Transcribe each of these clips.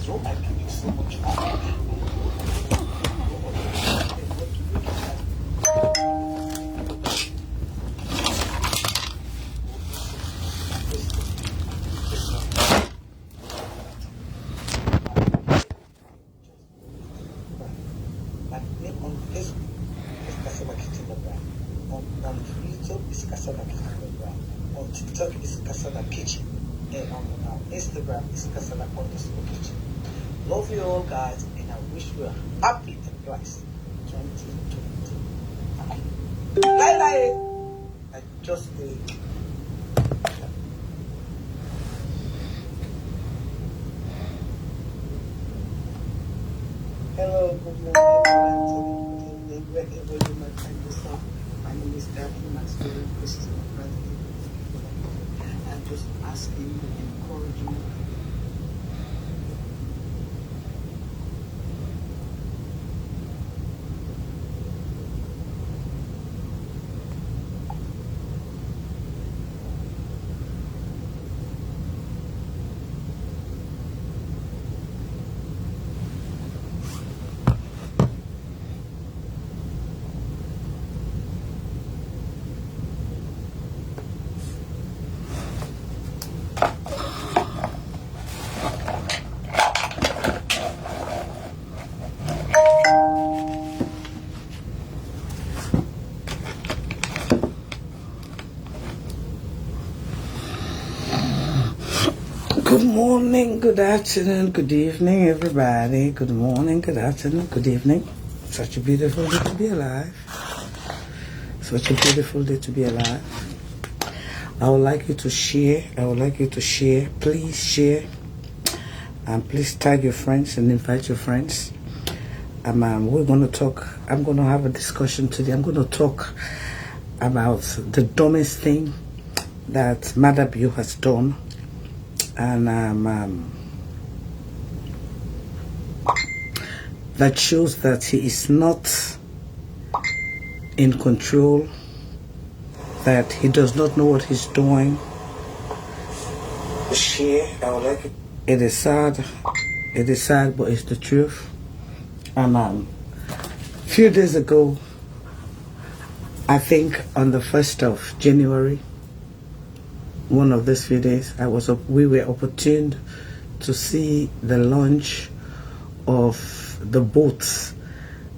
So I give you so much power. My name on Facebook is Kasaba Kitchen Brand. On YouTube is Kasaba Kitchen Brand. On TikTok is Kasaba Kitchen. And on Instagram is Kasaba_Kitchen. Love you all, guys, and I wish you a happy and blessed 2020. Bye. I just did. Hello, good morning, wherever you might find yourself. My name is Becky, my spirit Christian President. I'm just asking you, encouraging you. Good morning, good afternoon, good evening, everybody. Good morning, good afternoon, good evening. Such a beautiful day to be alive. Such a beautiful day to be alive. I would like you to share. Please share. And please tag your friends and invite your friends. We're going to talk. I'm going to have a discussion today. I'm going to talk about the dumbest thing that Madea has done. And that shows that he is not in control, that he does not know what he's doing. Share. I would like it. It is sad, but it's the truth. And a few days ago, I think on the 1st of January, one of these few days, we were opportuned to see the launch of the boats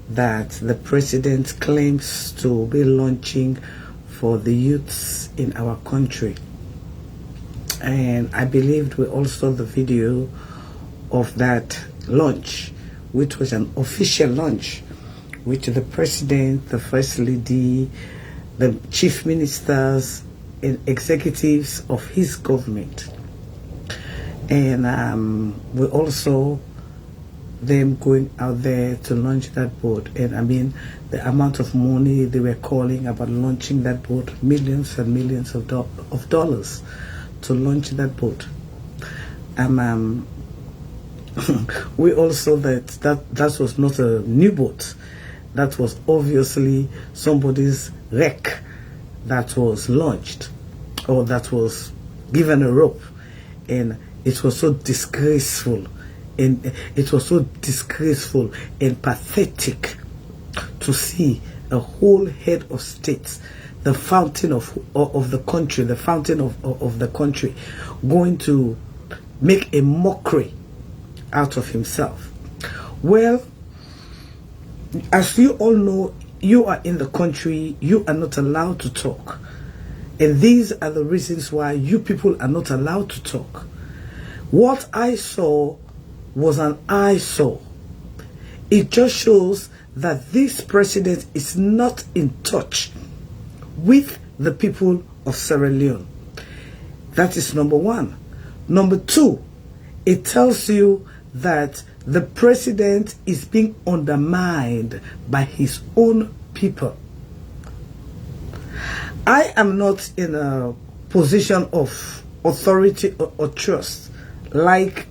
that the president claims to be launching for the youths in our country. And I believed we all saw the video of that launch, which was an official launch, which the president, the first lady, the chief ministers, and executives of his government. And we also them going out there to launch that boat. And I mean, the amount of money they were calling about launching that boat, millions and millions of dollars to launch that boat. We also that was not a new boat. That was obviously somebody's wreck that was launched, or that was given a rope. And it was so disgraceful, and pathetic to see a whole head of state, the fountain of the country, of the country, going to make a mockery out of himself. Well, as you all know, you are in the country, you are not allowed to talk. And these are the reasons why you people are not allowed to talk. What I saw was an eyesore. It just shows that this president is not in touch with the people of Sierra Leone. That is number one. Number two, it tells you that the president is being undermined by his own people. I am not in a position of authority or trust like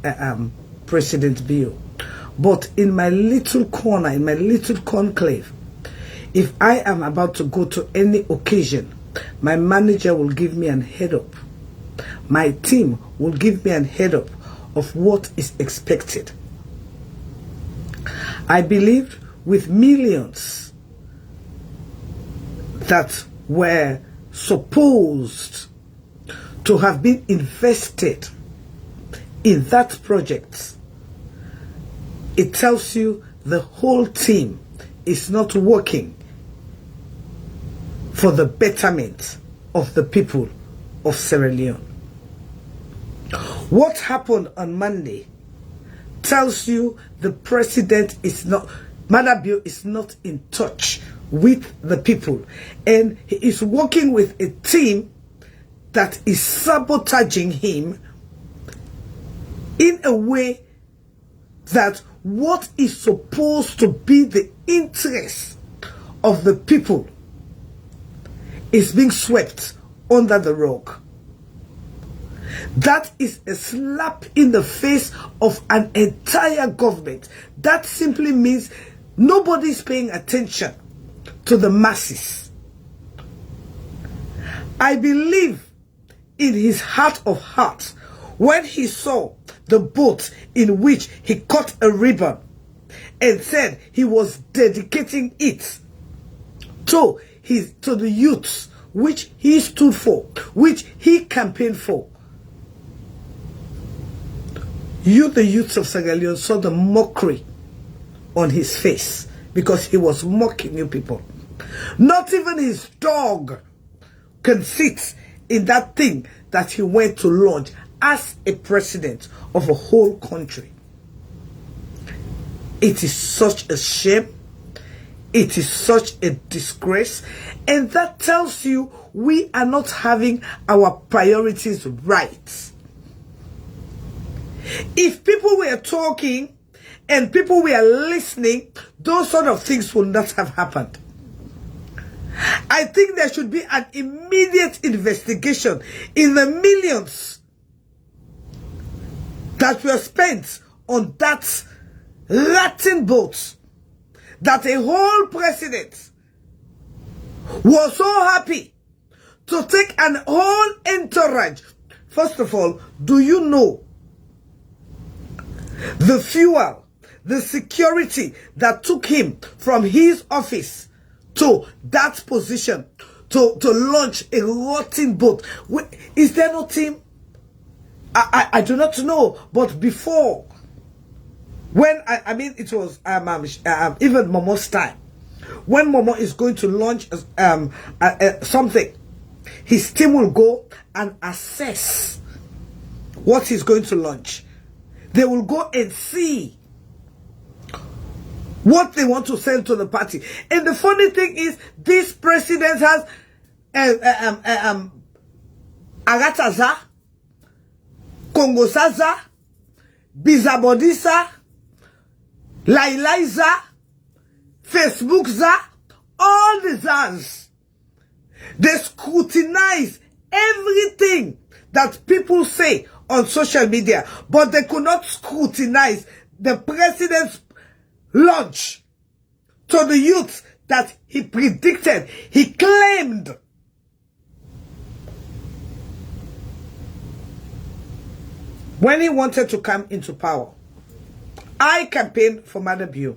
President Bill. But in my little corner, in my little conclave, if I am about to go to any occasion, my manager will give me an head up. My team will give me an head up of what is expected. I believed with millions that were supposed to have been invested in that project, it tells you the whole team is not working for the betterment of the people of Sierra Leone. What happened on Monday tells you the president is not, Madea is not in touch with the people, and he is working with a team that is sabotaging him in a way that what is supposed to be the interest of the people is being swept under the rug. That is a slap in the face of an entire government. That simply means nobody's paying attention to the masses. I believe in his heart of hearts, when he saw the boat in which he cut a ribbon and said he was dedicating it to the youths which he stood for, which he campaigned for. The youths of Sierra Leone saw the mockery on his face, because he was mocking you people. Not even his dog can sit in that thing that he went to launch as a president of a whole country. It is such a shame. It is such a disgrace. And that tells you we are not having our priorities right. If people were talking and people were listening, those sort of things would not have happened. I think there should be an immediate investigation in the millions that were spent on that Latin boat, that a whole president was so happy to take an whole entourage. First of all, do you know the fuel, the security that took him from his office to that position to launch a rotting boat? Is there no team? I do not know, but before, when I mean it was even Momo's time, when Momo is going to launch something, his team will go and assess what he's going to launch. They will go and see what they want to sell to the party. And the funny thing is, this president has Agataza, Kongosaza, Bizabodisa, Lailaiza, Facebookza, all the Zaz. They scrutinize everything that people say on social media, but they could not scrutinize the president's launch to the youth that he predicted, he claimed. When he wanted to come into power, I campaigned for Madea.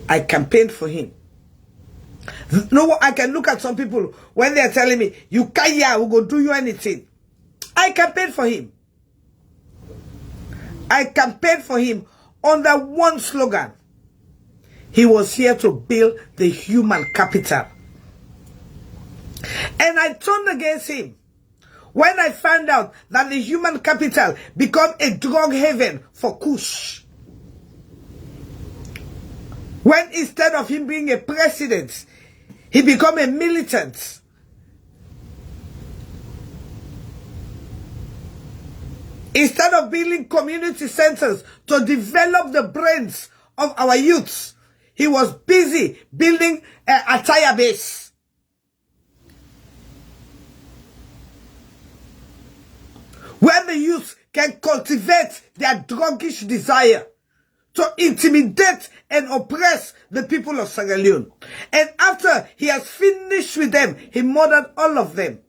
I campaigned for him. No, I can look at some people when they are telling me, you can't, we'll go do you anything. I campaigned for him. I campaigned for him under one slogan. He was here to build the human capital. And I turned against him when I found out that the human capital became a drug haven for Kush. When instead of him being a president, he became a militant. Instead of building community centers to develop the brains of our youths, he was busy building a tire base. Where the youth can cultivate their druggish desire to intimidate and oppress the people of Sierra Leone. And after he has finished with them, he murdered all of them.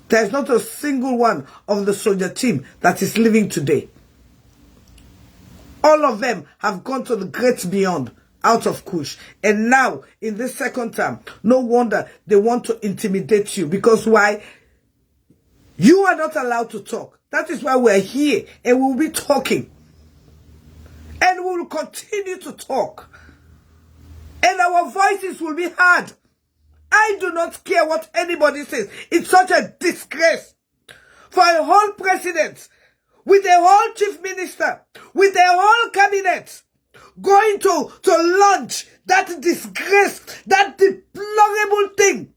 There is not a single one of the soldier team that is living today. All of them have gone to the great beyond out of Kush. And now, in this second term, no wonder they want to intimidate you. Because why? You are not allowed to talk. That is why we're here and we'll be talking. And we will continue to talk. And our voices will be heard. I do not care what anybody says. It's such a disgrace for a whole president, with a whole chief minister, with a whole cabinet, going to launch that disgrace, that deplorable thing,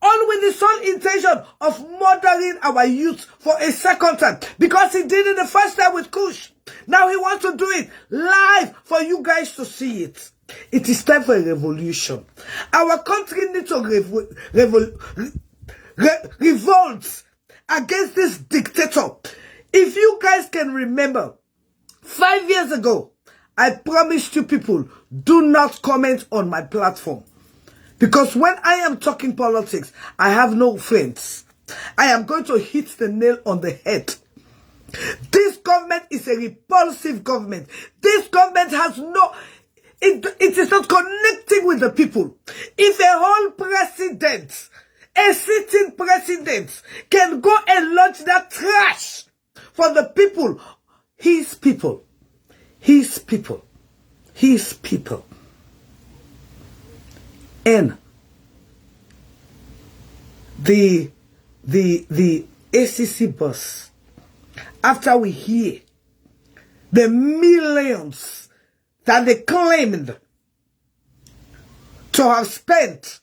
all with the sole intention of murdering our youth for a second time. Because he did it the first time with Kush. Now he wants to do it live for you guys to see it. It is time for a revolution. Our country needs to revolt against this dictator. If you guys can remember, 5 years ago, I promised you people, do not comment on my platform. Because when I am talking politics, I have no friends. I am going to hit the nail on the head. This government is a repulsive government. This government has no... It is not connecting with the people. If a whole president, a sitting president, can go and launch that trash for the people, his people, his people, his people, and the ACC bus, after we hear the millions that they claimed to have spent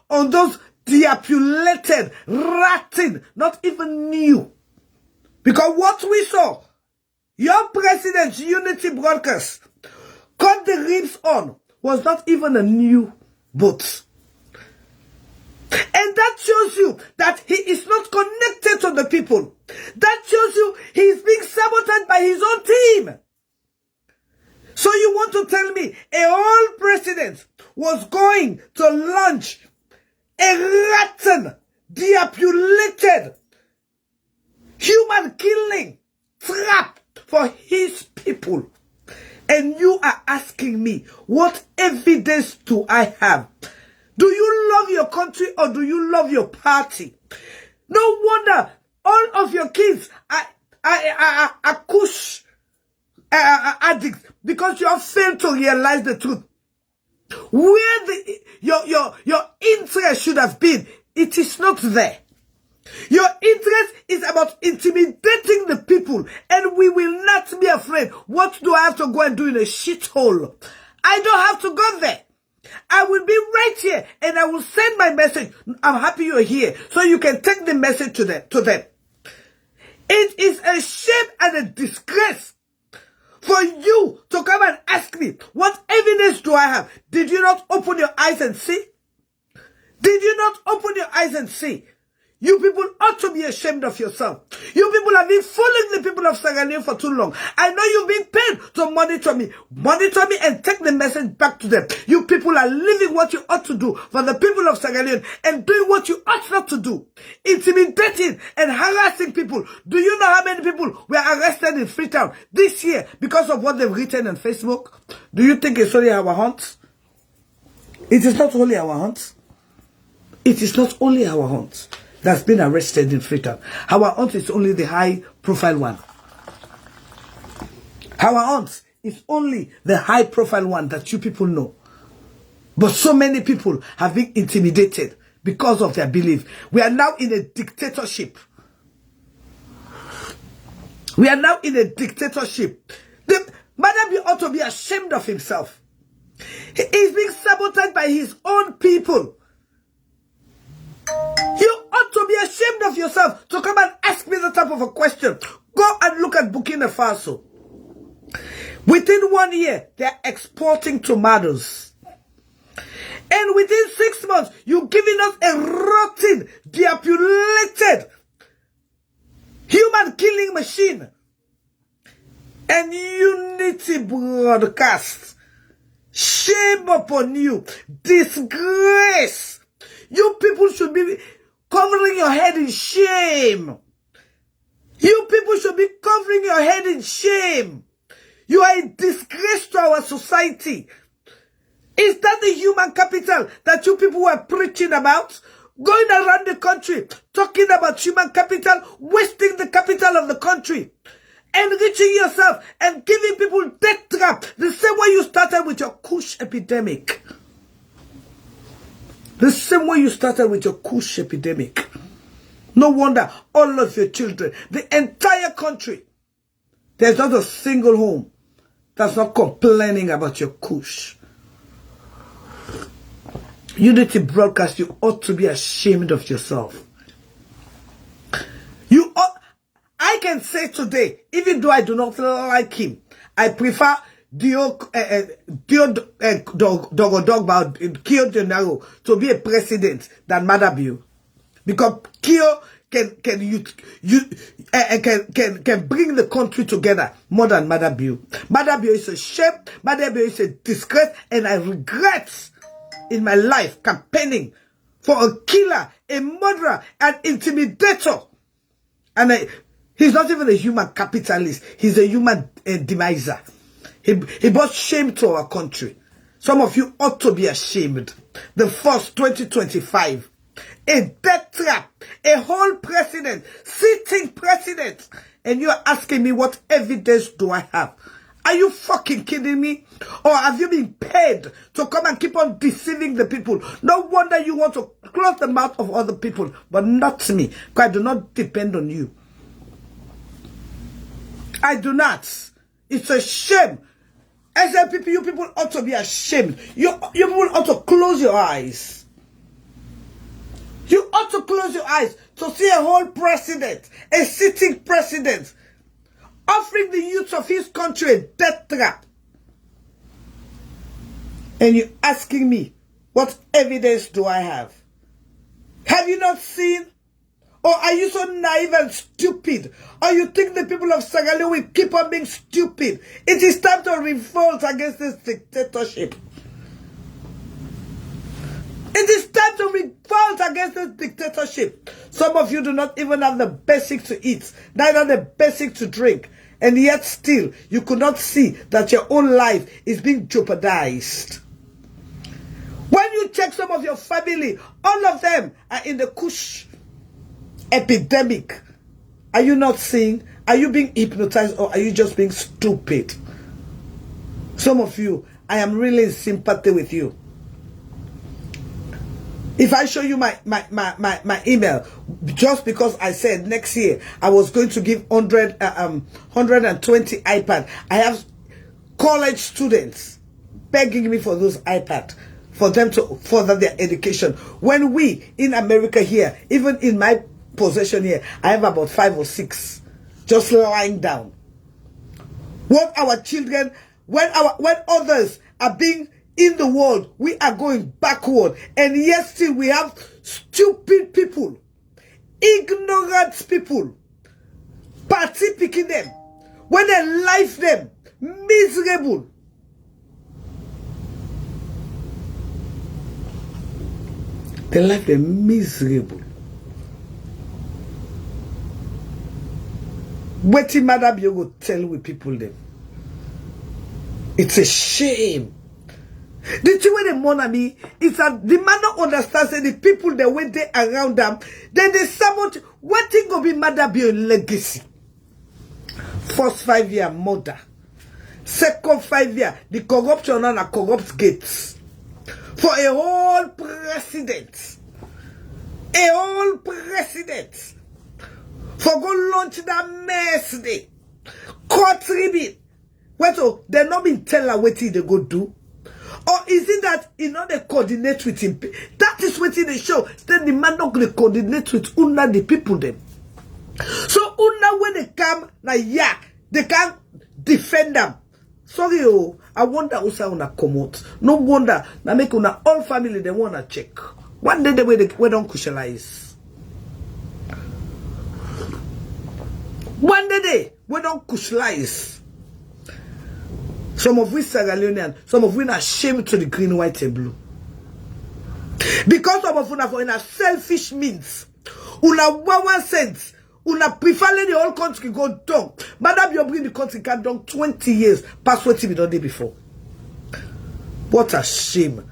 on those diapulated, ratting, not even new. Because what we saw, your president's Unity broadcast cut the ribs on, was not even a new boat. And that shows you that he is not connected to the people. That shows you he is being sabotaged by his own team. So you want to tell me a whole president was going to launch a rotten, diapulated, human killing trap for his people? And you are asking me, what evidence do I have? Do you love your country or do you love your party? No wonder all of your kids are Kush addicts, because you have failed to realize the truth. Where your interest should have been, it is not there. Your interest is about intimidating the people, and we will not be afraid. What do I have to go and do in a shithole? I don't have to go there. I will be right here, and I will send my message. I'm happy you're here, so you can take the message to them. It is a shame and a disgrace for you to come and ask me, what evidence do I have? Did you not open your eyes and see? Did you not open your eyes and see? You people ought to be ashamed of yourself. You people have been fooling the people of Sierra Leone for too long. I know you've been paid to monitor me. Monitor me and take the message back to them. You people are living what you ought to do for the people of Sierra Leone and doing what you ought not to do. Intimidating and harassing people. Do you know how many people were arrested in Freetown this year because of what they've written on Facebook? Do you think it's only our hunts? It is not only our hunts. It is not only our hunts that's been arrested in Freetown. Our aunt is only the high-profile one. Our aunt is only the high-profile one that you people know. But so many people have been intimidated because of their belief. We are now in a dictatorship. We are now in a dictatorship. The Madea ought to be ashamed of himself. He is being sabotaged by his own people. You ought to be ashamed of yourself to come and ask me that type of a question. Go and look at Burkina Faso. Within 1 year, they are exporting tomatoes. And within 6 months, you're giving us a rotten, diapulated, human killing machine. And Unity broadcast. Shame upon you. Disgrace. You people should be covering your head in shame. You people should be covering your head in shame. You are a disgrace to our society. Is that the human capital that you people were preaching about? Going around the country, talking about human capital, wasting the capital of the country, enriching yourself and giving people death trap, the same way you started with your Kush epidemic. The same way you started with your Kush epidemic. No wonder all of your children, the entire country, there's not a single home that's not complaining about your Kush. Unity Broadcast, you ought to be ashamed of yourself. You ought, I can say today, even though I do not like him, I prefer Kio to be a president than Madea, because Kio can bring the country together more than Madea. Madea is a shame. Madea is a disgrace, and I regret in my life campaigning for a killer, a murderer, an intimidator. And he's not even a human capitalist. He's a human demiser. He brought shame to our country. Some of you ought to be ashamed. The first 2025, a death trap, a whole president, sitting president, and you're asking me what evidence do I have? Are you fucking kidding me? Or have you been paid to come and keep on deceiving the people? No wonder you want to close the mouth of other people, but not me, because I do not depend on you. I do not. It's a shame. SLPP, you people ought to be ashamed. You people ought to close your eyes. You ought to close your eyes to see a whole president, a sitting president, offering the youth of his country a death trap. And you're asking me, what evidence do I have? Have you not seen? Or are you so naive and stupid? Or you think the people of Sierra Leone will keep on being stupid? It is time to revolt against this dictatorship. It is time to revolt against this dictatorship. Some of you do not even have the basics to eat, neither the basics to drink. And yet still, you could not see that your own life is being jeopardized. When you check some of your family, all of them are in the Kush epidemic. Are you not seeing? Are you being hypnotized, or are you just being stupid? Some of you, I am really in sympathy with you. If I show you my email, just because I said next year I was going to give 120 iPad, I have college students begging me for those iPad for them to further their education. When we in America here, even in my possession here, I have about 5 or 6 just lying down. What our children, when others are being in the world, we are going backward, and yet still we have stupid people, ignorant people, party picking them, when they life them, miserable. They life them miserable. What Madea will tell we people them. It's a shame. The thing when they mourn me is that the man not understands that the people that went there around them, then they sabotage. What thing will be Madea legacy? First 5 year murder. Second 5 year, the corruption on a corrupt gates. For a whole president. A whole president. For go launch that mess day. Court ribbon. What so they not been tell her what they go do? Or is it that you know they coordinate with him? That is what they show. Then the man not going to coordinate with una the people them. So una when they come, like yeah, they can't defend them. Sorry, oh, I wonder also una come out. No wonder now make una all family they wanna check. One day they don't crucialize. One day we don't crucialize. Some of we Sierra Leonean, some of we are ashamed to the green, white, and blue. Because some of we are for in a selfish means. Una 1 cent, Una prefer let the whole country go down. Madam, you bring the country can down 20 years past what we done before. What a shame.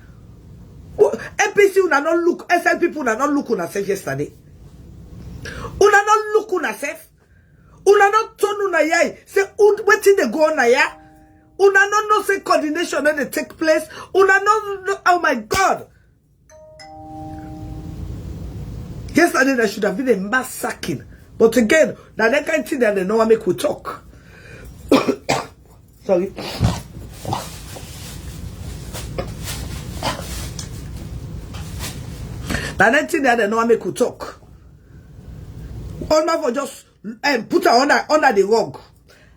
MPC una not look, SL people una not look on self yesterday. Una not look on self. Una not turn una yai. Say, wetin they go on ya? Una not know say coordination when they take place. Una not, oh my God. Yesterday there should have been a mass sacking. But again, now that kind of thing that they know I make we talk. Sorry. Now that thing that they know I make we talk. All my for just put her under the rug.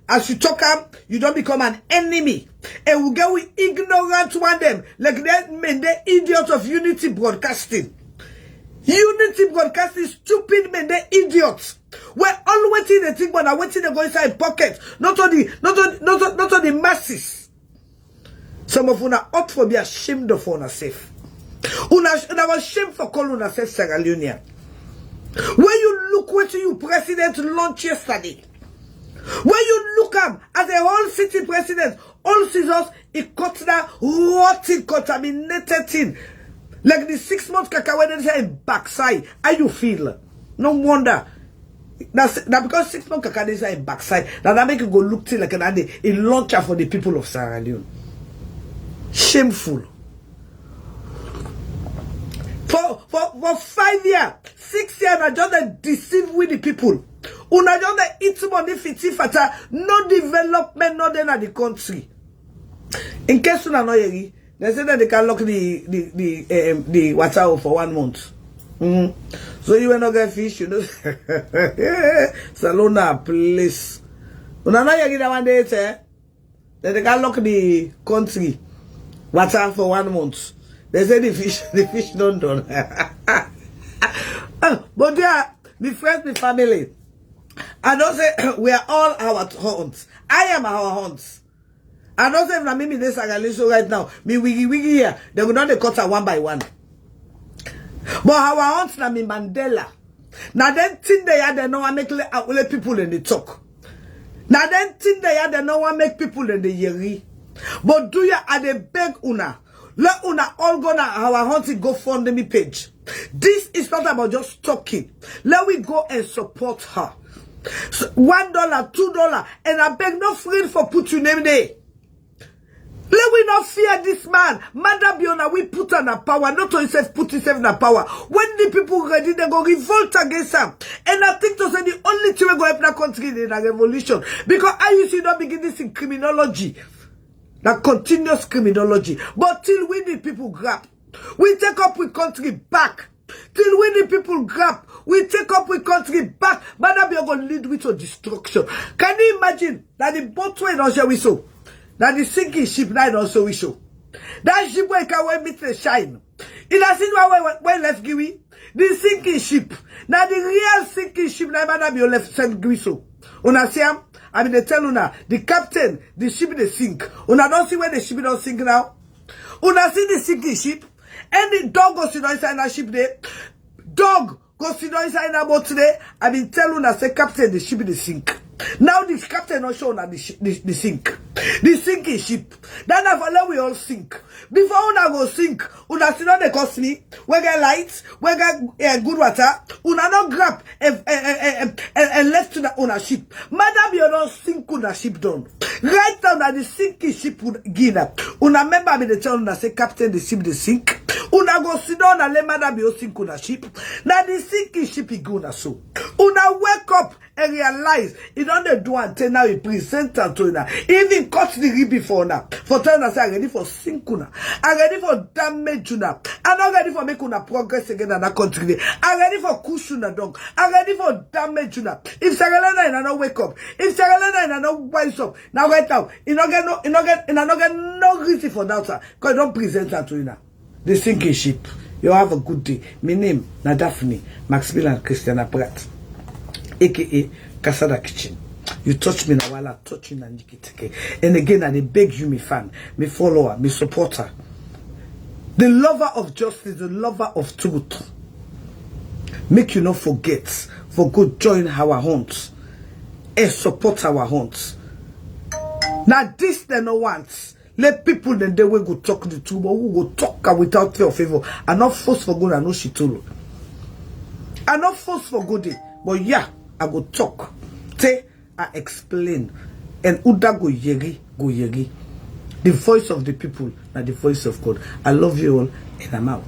As you talk up, you don't become an enemy. And we get with ignorant one them. Like that men, the idiots of Unity Broadcasting. Unity Broadcasting, stupid men, they idiots. We're all waiting the thing, but are waiting to go inside pocket. Not on the masses. Some of you are ought for be ashamed of una safe. Una was ashamed for calling una safe Sierra Leone. When you look what you president launched yesterday. When you look at as a whole city president, all scissors, it cut that rotten, contaminated thing. Like the 6 months kaka when they say backside, how you feel? No wonder. That's because 6 months kaka they say backside. Now that make you go look till like a launcher for the people of Sierra Leone. Shameful. For 5 years, 6 years, I just deceive with the people. Una just eat money fiti fata, no development, no then at the country. In case you know yeri. They say that they can lock the water for 1 month. So you will not get fish, you know. Salona, please. Una know you get one day, that they can lock the country water for 1 month. They say the fish don't done. But yeah, me friends, me family. I don't say we are all our hunts. I am our hunts. I don't say if I me this so right now. Me wiggy here. They will not cut her one by one. But our aunts na me Mandela. Now then thing they had they know I make let people in the talk. Now then thing they had they know I make people in the yeri. But do you at the beg una? Let una all go now our auntie go fund me page. This is not about just talking. Let we go and support her. So $1, $2, and I beg no free for put your name there. Let we not fear this man. Madam Biona, we put on a power, not to himself put himself in a power. When the people ready, they go revolt against him. And I think to say the only thing we go help the country in a revolution. Because I used to not begin this in criminology. That continuous criminology. But till we the people grab, we take up with country back. Till we the people grab, we take up with country back. Madam Biona going to lead with to destruction. Can you imagine that the boat way don't share we so? That the sinking ship night also we show. That ship where can we meet the shine. In a scene where left Giwi, the sinking ship. Now the real sinking ship na Madam Biona left Saint Guiso. Una see am? I mean they tell una the captain, the ship they sink. Una don't see where the ship don't sink now. Una see the sinking ship. Any dog goes to inside that ship there. Dog goes to inside that boat today. I mean tell una say captain the ship they sink. Now this captain not show the sink. The sinking ship. Then after we all sink. Before una go sink, una see not the cost me. We get lights, we get good water. Una not grab and left to the una ship. Madam, you don't sink una ship down. Right down at the sinking ship would gina. Una member me the tell una say captain the ship the sink. Una go sit down and let Madam you sink una ship. Now the sinking ship is gonna so. Una wake up and realize it don't do until now he present to una. Even cut the rib before now. For telling us I'm ready for sink una. I'm ready for damage una. I'm not ready for make una progress again in that country. I'm ready for push una dog. I'm ready for damage una. If Sierra Leone not wake up, if Sierra Leone not wise up, now right now, you not get no reason for that, sir. Because don't present that to una. The sinking ship. You have a good day. My name na Daphne Maximilian Christiana Pratt, aka Casada Kitchen. You touch me now while I touch you na Nikiteke. And again, I beg you, me fan, me follower, me supporter, the lover of justice, the lover of truth. Make you not forget for good join our hunts and support our hunts. Now this they no want. Let people then they will go talk the truth, but who go talk without fear of favor. And not force for good and no shitolo. And not force for good. But yeah, I go talk. Say I explain. And Uda go yeri. The voice of the people and the voice of God. I love you all and I'm out.